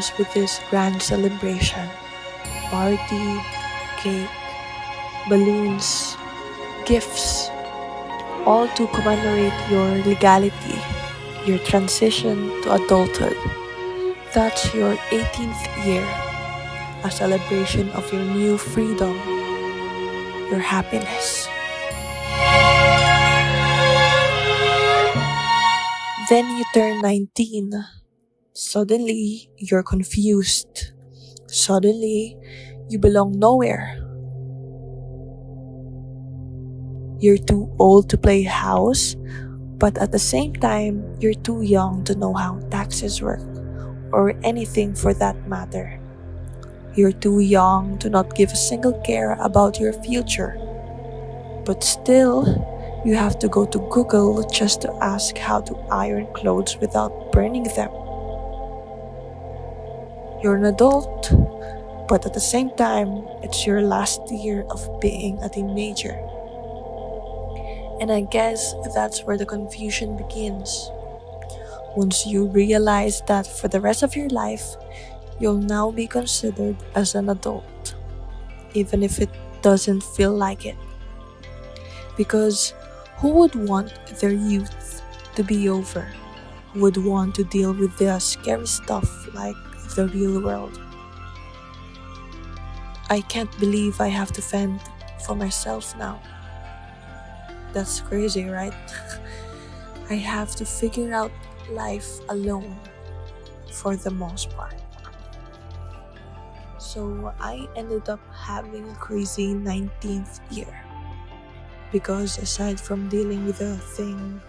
comes with this grand celebration: party, cake, balloons, gifts, all to commemorate your legality, your transition to adulthood. That's your 18th year, a celebration of your new freedom, your happiness. Then you turn 19. Suddenly, you're confused. Suddenly, you belong nowhere. You're too old to play house, but at the same time, you're too young to know how taxes work, or anything for that matter. You're too young to not give a single care about your future. But still, you have to go to Google just to ask how to iron clothes without burning them. You're an adult, but at the same time, it's your last year of being a teenager. And I guess that's where the confusion begins. Once you realize that for the rest of your life, you'll now be considered as an adult, even if it doesn't feel like it. Because who would want their youth to be over? Who would want to deal with the scary stuff like the real world? I can't believe I have to fend for myself now. That's crazy, right? I have to figure out life alone for the most part. So I ended up having a crazy 19th year. Because aside from dealing with a thing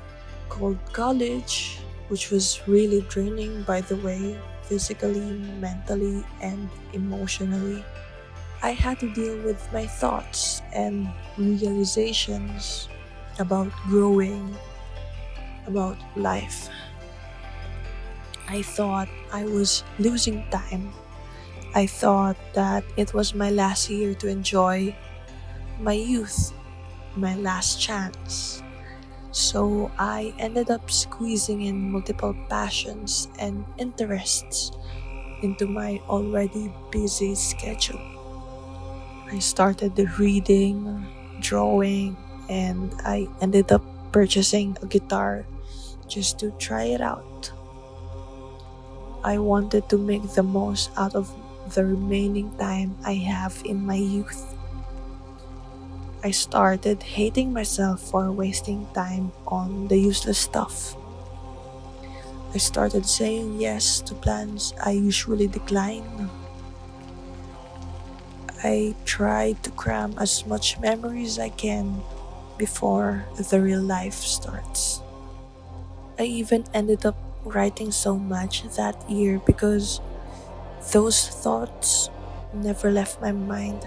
called college, which was really draining, by the way, physically, mentally, and emotionally, I had to deal with my thoughts and realizations about growing, about life. I thought I was losing time. I thought that it was my last year to enjoy my youth, my last chance. So I ended up squeezing in multiple passions and interests into my already busy schedule. I started reading, drawing, and I ended up purchasing a guitar just to try it out. I wanted to make the most out of the remaining time I have in my youth. I started hating myself for wasting time on the useless stuff. I started saying yes to plans I usually decline. I tried to cram as much memory as I can before the real life starts. I even ended up writing so much that year because those thoughts never left my mind.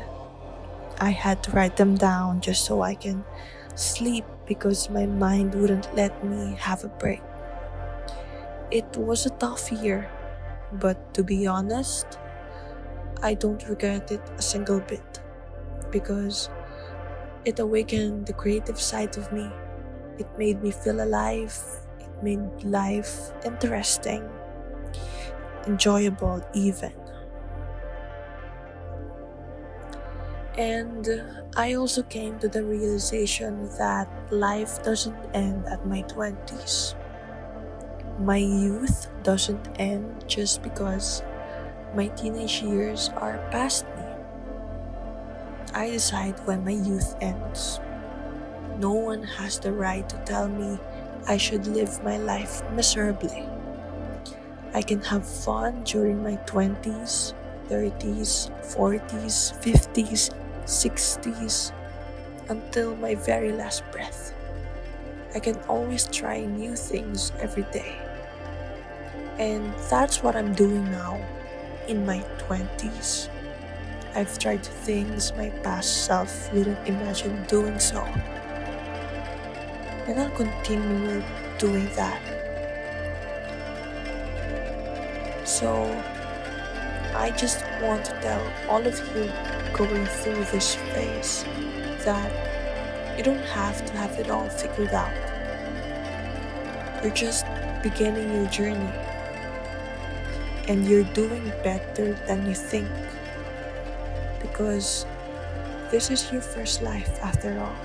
I had to write them down just so I can sleep because my mind wouldn't let me have a break. It was a tough year, but to be honest, I don't regret it a single bit because it awakened the creative side of me. It made me feel alive. It made life interesting, enjoyable even. And I also came to the realization that life doesn't end at my 20s. My youth doesn't end just because my teenage years are past me. I decide when my youth ends. No one has the right to tell me I should live my life miserably. I can have fun during my 20s, 30s, 40s, 50s, 60s, until my very last breath. I can always try new things every day. And that's what I'm doing now, in my 20s. I've tried things my past self wouldn't imagine doing so. And I'll continue doing that. So, I just want to tell all of you going through this phase that you don't have to have it all figured out. You're just beginning your journey. and you're doing better than you think because this is your first life after all.